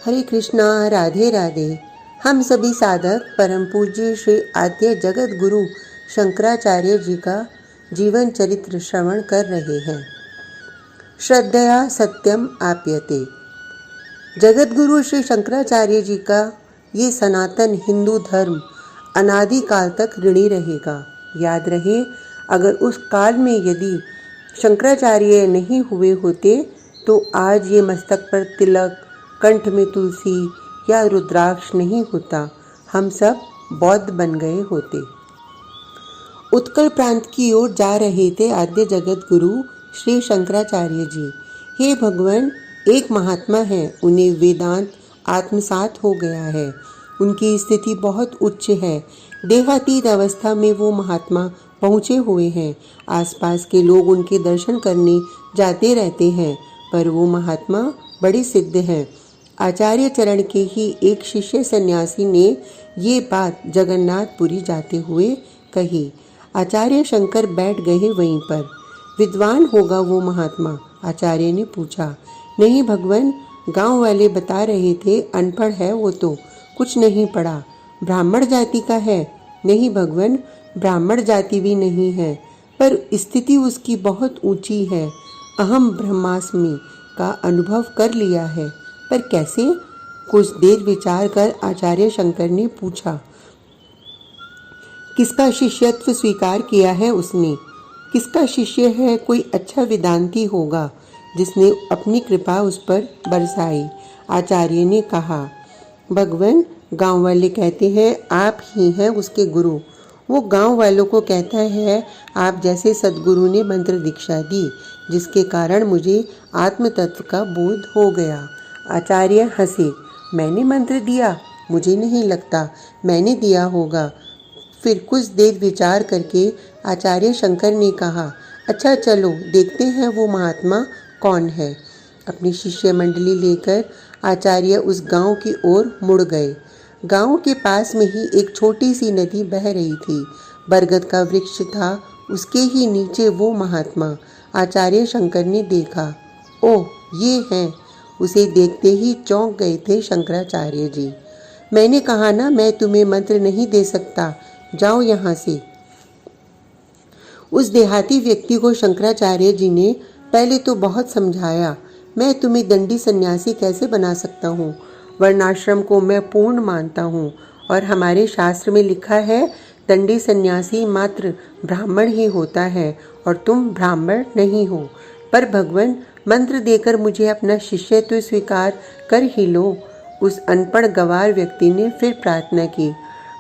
हरे कृष्णा, राधे राधे। हम सभी साधक परम पूज्य श्री आद्य जगत गुरु शंकराचार्य जी का जीवन चरित्र श्रवण कर रहे हैं। श्रद्धया सत्यम आप्यते। जगत गुरु श्री शंकराचार्य जी का ये सनातन हिंदू धर्म अनादि काल तक ऋणी रहेगा। याद रहे, अगर उस काल में यदि शंकराचार्य नहीं हुए होते तो आज ये मस्तक पर तिलक, कंठ में तुलसी या रुद्राक्ष नहीं होता, हम सब बौद्ध बन गए होते। उत्कल प्रांत की ओर जा रहे थे आद्य जगत गुरु श्री शंकराचार्य जी। हे भगवान, एक महात्मा है, उन्हें वेदांत आत्मसात हो गया है। उनकी स्थिति बहुत उच्च है। देहातीत अवस्था में वो महात्मा पहुँचे हुए हैं। आसपास के लोग उनके दर्शन करने जाते रहते हैं, पर वो महात्मा बड़े सिद्ध हैं। आचार्य चरण के ही एक शिष्य सन्यासी ने ये बात जगन्नाथपुरी जाते हुए कही। आचार्य शंकर बैठ गए वहीं पर। विद्वान होगा वो महात्मा? आचार्य ने पूछा। नहीं भगवान, गांव वाले बता रहे थे, अनपढ़ है वो तो, कुछ नहीं पढ़ा। ब्राह्मण जाति का है? नहीं भगवान, ब्राह्मण जाति भी नहीं है, पर स्थिति उसकी बहुत ऊंची है। अहम ब्रह्मास्मि का अनुभव कर लिया है, पर कैसे? कुछ देर विचार कर आचार्य शंकर ने पूछा। किसका शिष्यत्व स्वीकार किया है उसने? किसका शिष्य है? कोई अच्छा वेदांती होगा जिसने अपनी कृपा उस पर बरसाई। आचार्य ने कहा, भगवान, गांव वाले कहते हैं आप ही हैं उसके गुरु। वो गांव वालों को कहता है आप जैसे सद्गुरु ने मंत्र दीक्षा दी, जिसके कारण मुझे आत्म तत्व का बोध हो गया। आचार्य हंसे। मैंने मंत्र दिया? मुझे नहीं लगता मैंने दिया होगा। फिर कुछ देर विचार करके आचार्य शंकर ने कहा, अच्छा चलो देखते हैं वो महात्मा कौन है। अपनी शिष्य मंडली लेकर आचार्य उस गांव की ओर मुड़ गए। गांव के पास में ही एक छोटी सी नदी बह रही थी। बरगद का वृक्ष था, उसके ही नीचे वो महात्मा। आचार्य शंकर ने देखा, ओह ये हैं। उसे देखते ही चौंक गए थे शंकराचार्य जी। मैंने कहा ना, मैं तुम्हें मंत्र नहीं दे सकता, जाओ यहाँ से। उस देहाती व्यक्ति को शंकराचार्य जी ने पहले तो बहुत समझाया। मैं तुम्हें दंडी सन्यासी कैसे बना सकता हूँ? वर्णाश्रम को मैं पूर्ण मानता हूँ और हमारे शास्त्र में लिखा है दंडी सन्यासी मात्र ब्राह्मण ही होता है और तुम ब्राह्मण नहीं हो। पर भगवान, मंत्र देकर मुझे अपना शिष्यत्व स्वीकार कर ही लो। उस अनपढ़ गंवार व्यक्ति ने फिर प्रार्थना की।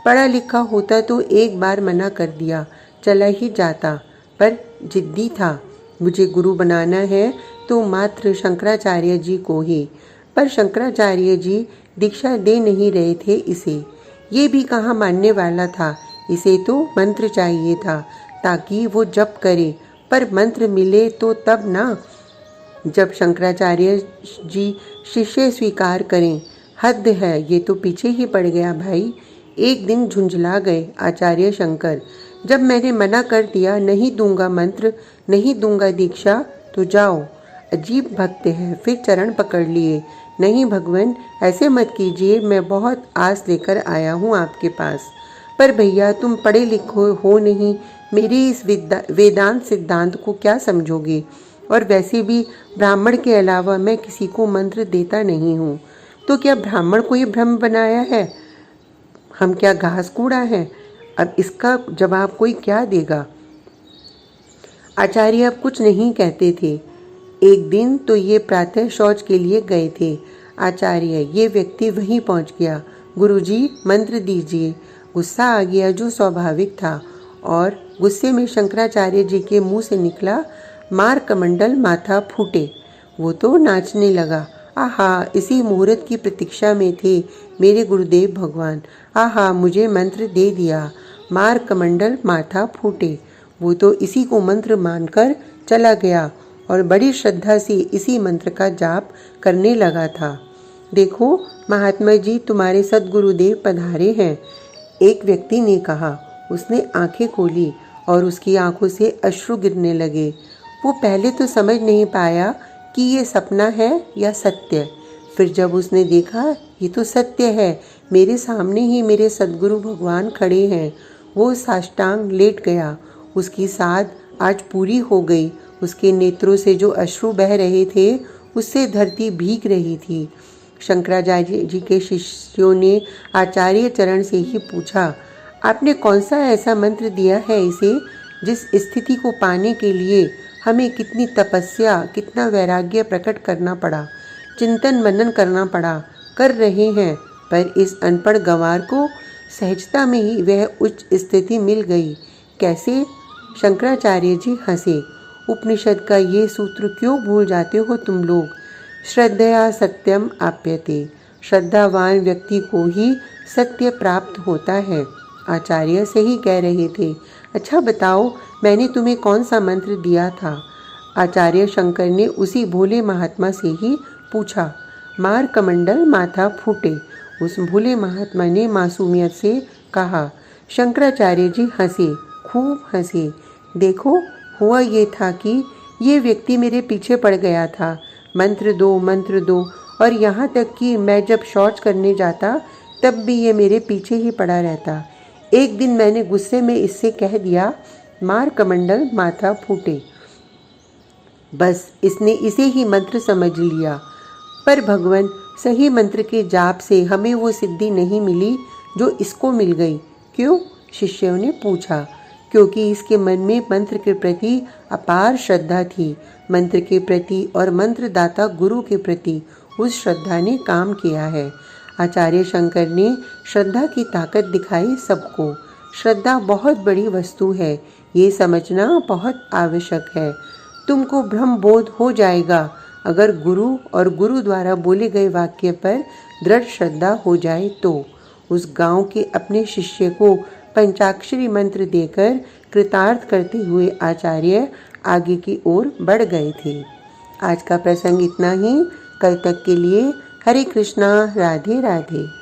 पढ़ा लिखा होता तो एक बार मना कर दिया, चला ही जाता, पर जिद्दी था। मुझे गुरु बनाना है तो मात्र शंकराचार्य जी को ही। पर शंकराचार्य जी दीक्षा दे नहीं रहे थे इसे। ये भी कहाँ मानने वाला था। इसे तो मंत्र चाहिए था ताकि वो जप करे, पर मंत्र मिले तो तब ना, जब शंकराचार्य जी शिष्य स्वीकार करें। हद है, ये तो पीछे ही पड़ गया भाई। एक दिन झुंझला गए आचार्य शंकर। जब मैंने मना कर दिया, नहीं दूंगा मंत्र, नहीं दूंगा दीक्षा, तो जाओ। अजीब भक्त है। फिर चरण पकड़ लिए। नहीं भगवान, ऐसे मत कीजिए, मैं बहुत आस लेकर आया हूँ आपके पास। पर भैया, तुम पढ़े लिखे हो नहीं, मेरी इस वेदांत सिद्धांत को क्या समझोगे? और वैसे भी ब्राह्मण के अलावा मैं किसी को मंत्र देता नहीं हूँ। तो क्या ब्राह्मण को ये ब्रह्म बनाया है? हम क्या घास कूड़ा हैं? अब इसका जवाब कोई क्या देगा? आचार्य अब कुछ नहीं कहते थे। एक दिन तो ये प्रातः शौच के लिए गए थे। आचार्य, ये व्यक्ति वहीं पहुँच गया। गुरुजी, मंत्र दीजिए। गुस्सा आ गया जो स्वाभाविक था, और गुस्से में शंकराचार्य जी के मुंह से निकला, मार कमंडल माथा फूटे। वो तो नाचने लगा। आहा, इसी मुहूर्त की प्रतीक्षा में थे मेरे गुरुदेव भगवान। आहा, मुझे मंत्र दे दिया, मार कमंडल माथा फूटे। वो तो इसी को मंत्र मानकर चला गया और बड़ी श्रद्धा से इसी मंत्र का जाप करने लगा था। देखो महात्मा जी, तुम्हारे सद्गुरुदेव पधारे हैं, एक व्यक्ति ने कहा। उसने आंखें खोली और उसकी आंखों से अश्रु गिरने लगे। वो पहले तो समझ नहीं पाया कि ये सपना है या सत्य। फिर जब उसने देखा ये तो सत्य है, मेरे सामने ही मेरे सद्गुरु भगवान खड़े हैं, वो साष्टांग लेट गया। उसकी साध आज पूरी हो गई। उसके नेत्रों से जो अश्रु बह रहे थे उससे धरती भीग रही थी। शंकराचार्य जी के शिष्यों ने आचार्य चरण से ही पूछा, आपने कौन सा ऐसा मंत्र दिया है इसे, जिस स्थिति को पाने के लिए हमें कितनी तपस्या, कितना वैराग्य प्रकट करना पड़ा, चिंतन मनन करना पड़ा, कर रहे हैं, पर इस अनपढ़ गंवार को सहजता में ही वह उच्च स्थिति मिल गई। कैसे? शंकराचार्य जी हंसे। उपनिषद का ये सूत्र क्यों भूल जाते हो तुम लोग? श्रद्धया सत्यम आप्यते, श्रद्धावान व्यक्ति को ही सत्य प्राप्त होता है। आचार्य सही कह रहे थे। अच्छा बताओ, मैंने तुम्हें कौन सा मंत्र दिया था? आचार्य शंकर ने उसी भोले महात्मा से ही पूछा। मार कमंडल माथा फूटे, उस भोले महात्मा ने मासूमियत से कहा। शंकराचार्य जी हंसे, खूब हंसे। देखो, हुआ ये था कि ये व्यक्ति मेरे पीछे पड़ गया था, मंत्र दो, और यहाँ तक कि मैं जब शौच करने जाता तब भी ये मेरे पीछे ही पड़ा रहता। एक दिन मैंने गुस्से में इससे कह दिया, मार कमंडल माथा फूटे। बस इसने इसे ही मंत्र समझ लिया। पर भगवान, सही मंत्र के जाप से हमें वो सिद्धि नहीं मिली जो इसको मिल गई। क्यों? शिष्यों ने पूछा। क्योंकि इसके मन में मंत्र के प्रति अपार श्रद्धा थी। मंत्र के प्रति और मंत्रदाता गुरु के प्रति उस श्रद्धा ने काम किया है। आचार्य शंकर ने श्रद्धा की ताकत दिखाई सबको। श्रद्धा बहुत बड़ी वस्तु है, ये समझना बहुत आवश्यक है। तुमको ब्रह्म बोध हो जाएगा अगर गुरु और गुरु द्वारा बोले गए वाक्य पर दृढ़ श्रद्धा हो जाए तो। उस गांव के अपने शिष्य को पंचाक्षरी मंत्र देकर कृतार्थ करते हुए आचार्य आगे की ओर बढ़ गए थे। आज का प्रसंग इतना ही। कल तक के लिए हरे कृष्णा, राधे राधे।